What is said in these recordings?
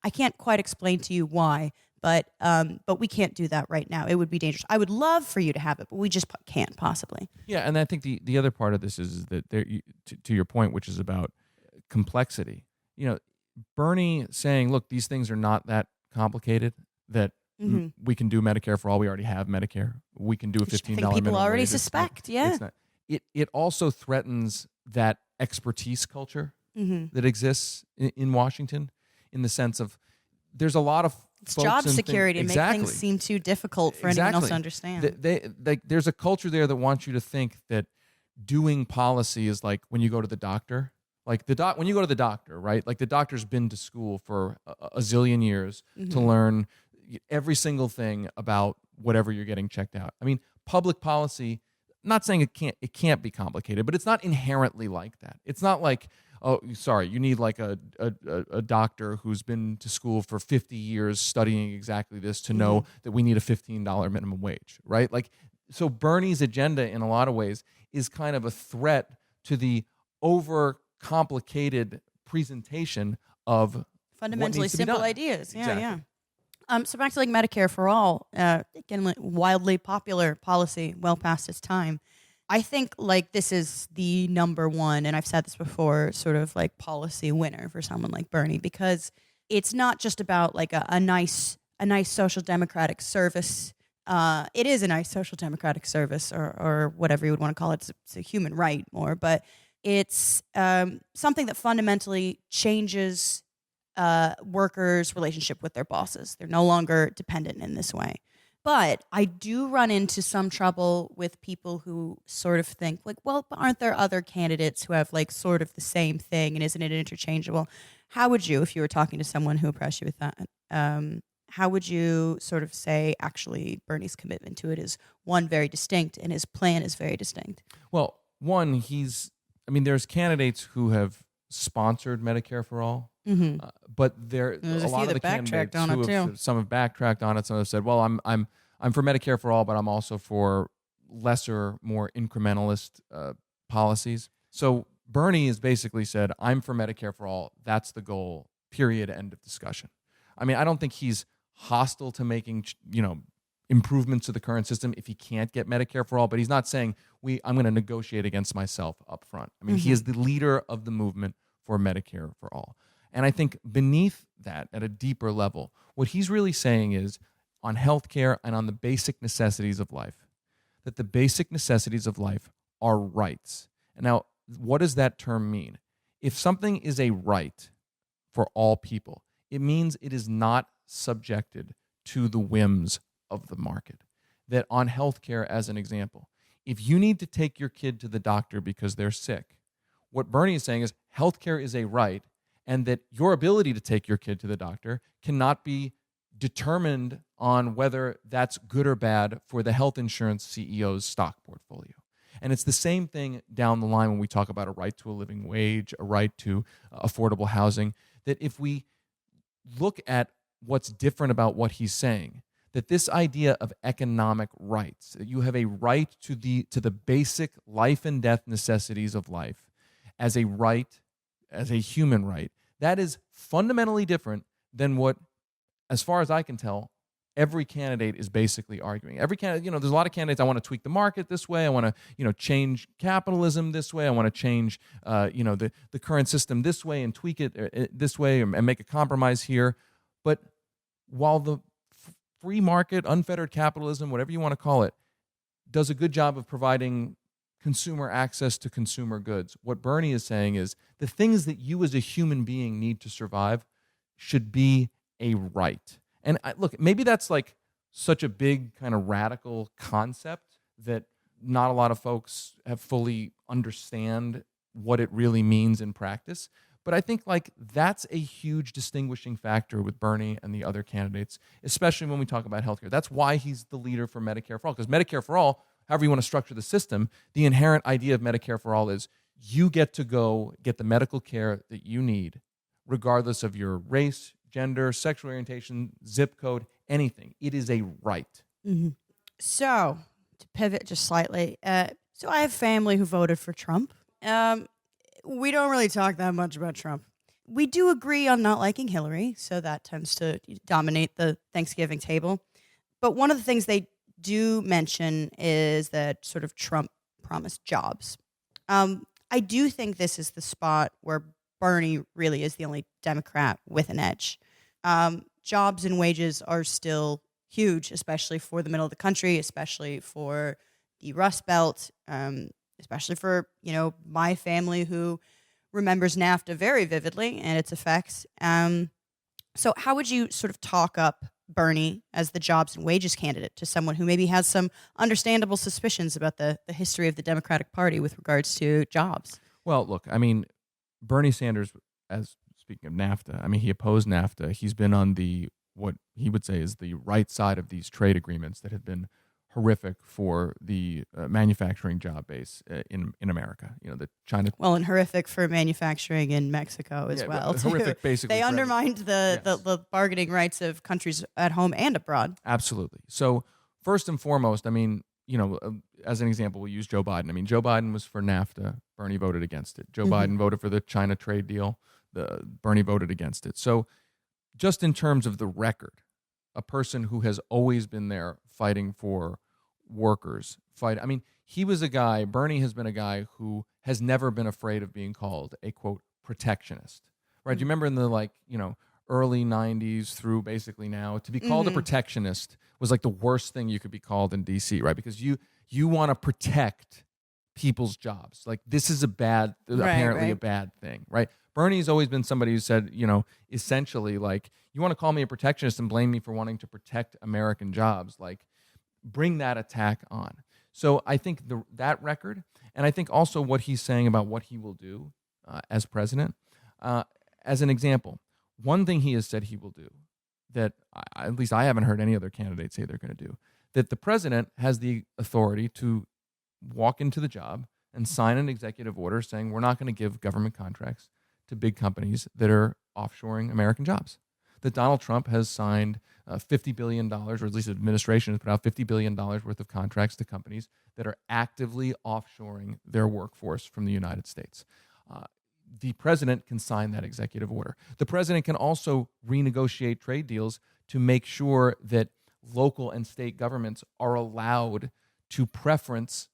I can't quite explain to you why, but we can't do that right now. It would be dangerous. I would love for you to have it, but we just can't possibly. Yeah, and I think the other part of this is that to your point, which is about complexity. Bernie saying, "Look, these things are not that complicated. That we can do Medicare for all. We already have Medicare. We can do a $15 minimum wage." People already suspect. It's not. It also threatens that expertise culture that exists in Washington, in the sense of there's a lot of it's job security to make things seem too difficult for anyone else to understand. There's a culture there that wants you to think that doing policy is like when you go to the doctor. Like when you go to the doctor, right? Like the doctor's been to school for a zillion years to learn every single thing about whatever you're getting checked out. I mean, public policy, not saying it can't be complicated, but it's not inherently like that. It's not like, oh, sorry, you need like a doctor who's been to school for 50 years studying exactly this to know that we need a $15 minimum wage, right? Like, so Bernie's agenda in a lot of ways is kind of a threat to the overcomplicated presentation of fundamentally simple ideas. Yeah, exactly. Yeah. So back to like Medicare for all, again, like wildly popular policy, well past its time. I think like this is the number one, and I've said this before, sort of like policy winner for someone like Bernie, because it's not just about like a nice social democratic service. It is a nice social democratic service, or whatever you would want to call it. It's a human right more, but it's something that fundamentally changes workers' relationship with their bosses. They're no longer dependent in this way. But I do run into some trouble with people who sort of think like, well, aren't there other candidates who have like sort of the same thing, and isn't it interchangeable? How would you, if you were talking to someone who approached you with that, how would you sort of say, actually, Bernie's commitment to it is one, very distinct, and his plan is very distinct? Well, one, there's candidates who have sponsored Medicare for all, but there's a lot of the candidates some have backtracked on it. Some have said, "Well, I'm for Medicare for all, but I'm also for lesser, more incrementalist policies." So Bernie has basically said, "I'm for Medicare for all. That's the goal. Period. End of discussion." I mean, I don't think he's hostile to making improvements to the current system if he can't get Medicare for all, but he's not saying I'm going to negotiate against myself up front. I mean, he is the leader of the movement for Medicare for all. And I think beneath that, at a deeper level, what he's really saying is on healthcare and on the basic necessities of life, that the basic necessities of life are rights. And now, what does that term mean? If something is a right for all people, it means it is not subjected to the whims of the market. That on healthcare, as an example, if you need to take your kid to the doctor because they're sick, what Bernie is saying is healthcare is a right, and that your ability to take your kid to the doctor cannot be determined on whether that's good or bad for the health insurance CEO's stock portfolio. And it's the same thing down the line when we talk about a right to a living wage, a right to affordable housing, that if we look at what's different about what he's saying, that this idea of economic rights, that you have a right to the basic life and death necessities of life as a right, as a human right, that is fundamentally different than what, as far as I can tell, every candidate is basically arguing. Every candidate, there's a lot of candidates. I want to tweak the market this way. I want to, change capitalism this way. I want to change, the current system this way and tweak it this way and make a compromise here. But while the free market, unfettered capitalism, whatever you want to call it, does a good job of providing consumer access to consumer goods, what Bernie is saying is the things that you as a human being need to survive should be a right. And look, maybe that's like such a big kind of radical concept that not a lot of folks have fully understand what it really means in practice. But I think like that's a huge distinguishing factor with Bernie and the other candidates, especially when we talk about healthcare. That's why he's the leader for Medicare for all. Because Medicare for all, however you want to structure the system, the inherent idea of Medicare for all is you get to go get the medical care that you need, regardless of your race, gender, sexual orientation, zip code, anything. It is a right. Mm-hmm. So, to pivot just slightly, so I have family who voted for Trump. We don't really talk that much about Trump. we do agree on not liking Hillary, so that tends to dominate the Thanksgiving table. But one of the things they do mention is that sort of Trump promised jobs. I do think this is the spot where Bernie really is the only Democrat with an edge. Jobs and wages are still huge, especially for the middle of the country, especially for the Rust Belt, especially for, my family who remembers NAFTA very vividly and its effects. So how would you sort of talk up Bernie as the jobs and wages candidate to someone who maybe has some understandable suspicions about the history of the Democratic Party with regards to jobs? Well, look, I mean, Bernie Sanders, as speaking of NAFTA, I mean, he opposed NAFTA. He's been on what he would say is the right side of these trade agreements that have been horrific for the manufacturing job base in America. The China. Well, and horrific for manufacturing in Mexico as well. Horrific, basically. They undermined the bargaining rights of countries at home and abroad. Absolutely. So first and foremost, I mean, as an example, we'll use Joe Biden. I mean, Joe Biden was for NAFTA. Bernie voted against it. Joe Biden voted for the China trade deal. Bernie voted against it. So just in terms of the record, a person who has always been there fighting for workers, I mean, Bernie has been a guy who has never been afraid of being called a, quote, protectionist, right? Do you remember in the, early 90s through basically now, to be called a protectionist was like the worst thing you could be called in DC, right? Because you want to protect people's jobs. Like, this is apparently a bad thing, right? Bernie's always been somebody who said, essentially, like, you want to call me a protectionist and blame me for wanting to protect American jobs, like, bring that attack on. So I think that record, and I think also what he's saying about what he will do as president, as an example, one thing he has said he will do that at least I haven't heard any other candidate say they're going to do, that the president has the authority to walk into the job and sign an executive order saying we're not going to give government contracts to big companies that are offshoring American jobs. That Donald Trump has signed $50 billion, or at least the administration has put out $50 billion worth of contracts to companies that are actively offshoring their workforce from the United States. The president can sign that executive order. The president can also renegotiate trade deals to make sure that local and state governments are allowed to preference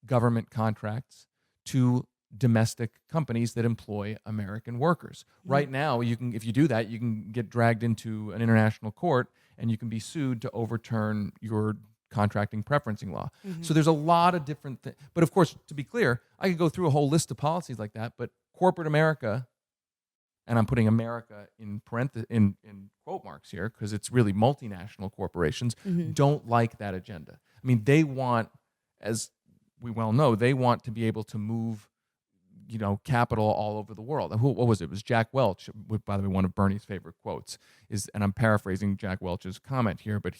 government contracts to domestic companies that employ American workers. Right now, if you do that, you can get dragged into an international court and you can be sued to overturn your contracting preferencing law. So there's a lot of different things. But of course, to be clear, I could go through a whole list of policies like that, but corporate America, and I'm putting America in quote marks here because it's really multinational corporations, don't like that agenda. I mean, they want, as we well know, they want to be able to move capital all over the world. What was it? It was Jack Welch, by the way, one of Bernie's favorite quotes is, and I'm paraphrasing Jack Welch's comment here, but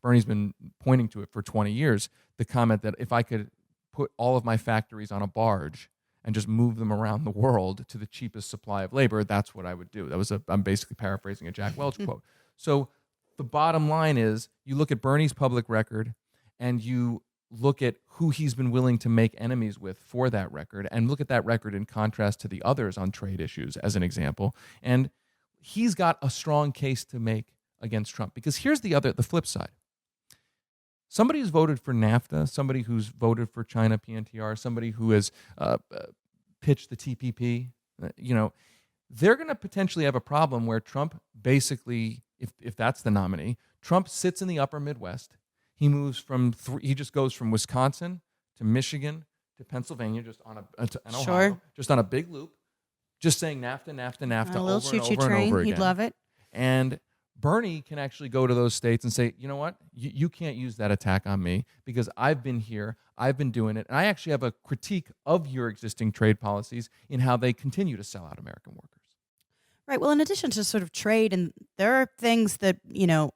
Bernie's been pointing to it for 20 years, the comment that if I could put all of my factories on a barge and just move them around the world to the cheapest supply of labor, that's what I would do. I'm basically paraphrasing a Jack Welch quote. So the bottom line is, you look at Bernie's public record and you look at who he's been willing to make enemies with for that record, and look at that record in contrast to the others on trade issues as an example. And he's got a strong case to make against Trump, because here's the flip side. Somebody who's voted for NAFTA, somebody who's voted for China PNTR, somebody who has pitched the TPP, they're going to potentially have a problem where Trump basically, if that's the nominee, Trump sits in the upper Midwest. He moves he just goes from Wisconsin to Michigan to Pennsylvania, just on and Ohio, just on a big loop, just saying NAFTA, NAFTA, NAFTA, a little over and choo-choo over train. and over again. He'd love it. And Bernie can actually go to those states and say, you know what, you can't use that attack on me because I've been here, I've been doing it, and I actually have a critique of your existing trade policies in how they continue to sell out American workers. Right. Well, in addition to sort of trade, and there are things that,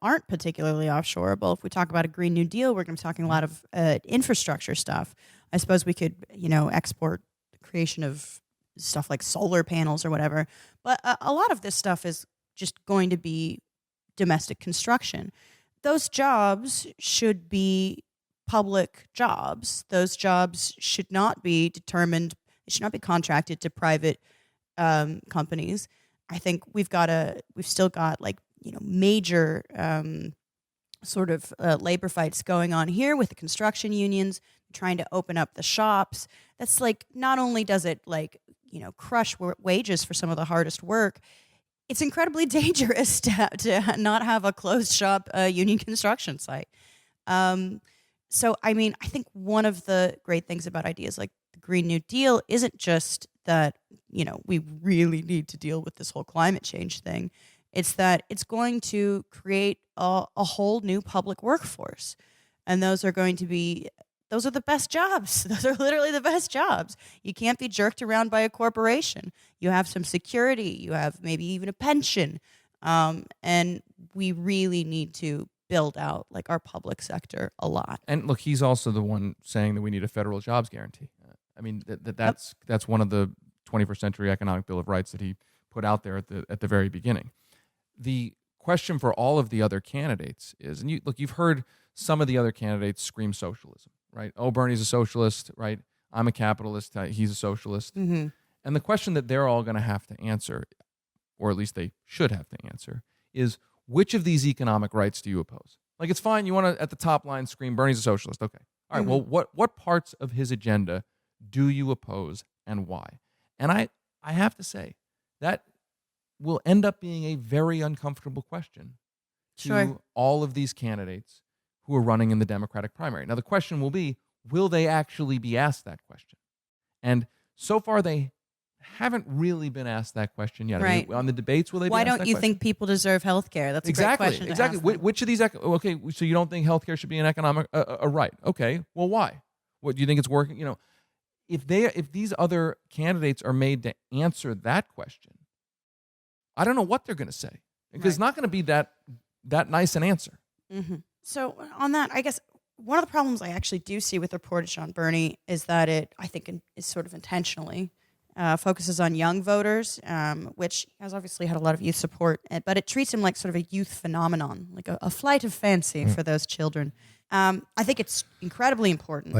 aren't particularly offshoreable. If we talk about a Green New Deal, we're going to be talking a lot of infrastructure stuff. I suppose we could, export the creation of stuff like solar panels or whatever. But a lot of this stuff is just going to be domestic construction. Those jobs should be public jobs. Those jobs should not be contracted to private companies. I think we've still got like, major sort of labor fights going on here with the construction unions trying to open up the shops. That's like, not only does it like, crush wages for some of the hardest work, it's incredibly dangerous to not have a closed shop union construction site. So, I mean, I think one of the great things about ideas like the Green New Deal isn't just that, we really need to deal with this whole climate change thing. It's that it's going to create a whole new public workforce. And those are the best jobs. Those are literally the best jobs. You can't be jerked around by a corporation. You have some security. You have maybe even a pension. And we really need to build out like our public sector a lot. And look, he's also the one saying that we need a federal jobs guarantee. I mean, that's one of the 21st Century Economic Bill of Rights that he put out there at the very beginning. The question for all of the other candidates is, and you've heard some of the other candidates scream socialism, right? Oh, Bernie's a socialist, right? I'm a capitalist. He's a socialist. Mm-hmm. And the question that they're all going to have to answer, or at least they should have to answer, is which of these economic rights do you oppose? Like, it's fine. You want to, at the top line, scream, Bernie's a socialist. Okay. All right. Mm-hmm. Well, what parts of his agenda do you oppose and why? And I have to say, that will end up being a very uncomfortable question to all of these candidates who are running in the Democratic primary. Now, the question will be, will they actually be asked that question? And so far, they haven't really been asked that question yet. Right. I mean, on the debates, will they Why be asked don't you think people deserve health care? That's a great question. Exactly. Which of these, okay, so you don't think health care should be an economic a right? Okay, well, why? What do you think it's working? If these other candidates are made to answer that question, I don't know what they're going to say, because it's not going to be that nice an answer. Mm-hmm. So on that, I guess one of the problems I actually do see with Reportage on Bernie is that it, I think, is sort of intentionally focuses on young voters, which has obviously had a lot of youth support, but it treats him like sort of a youth phenomenon, like a flight of fancy for those children. I think it's incredibly important.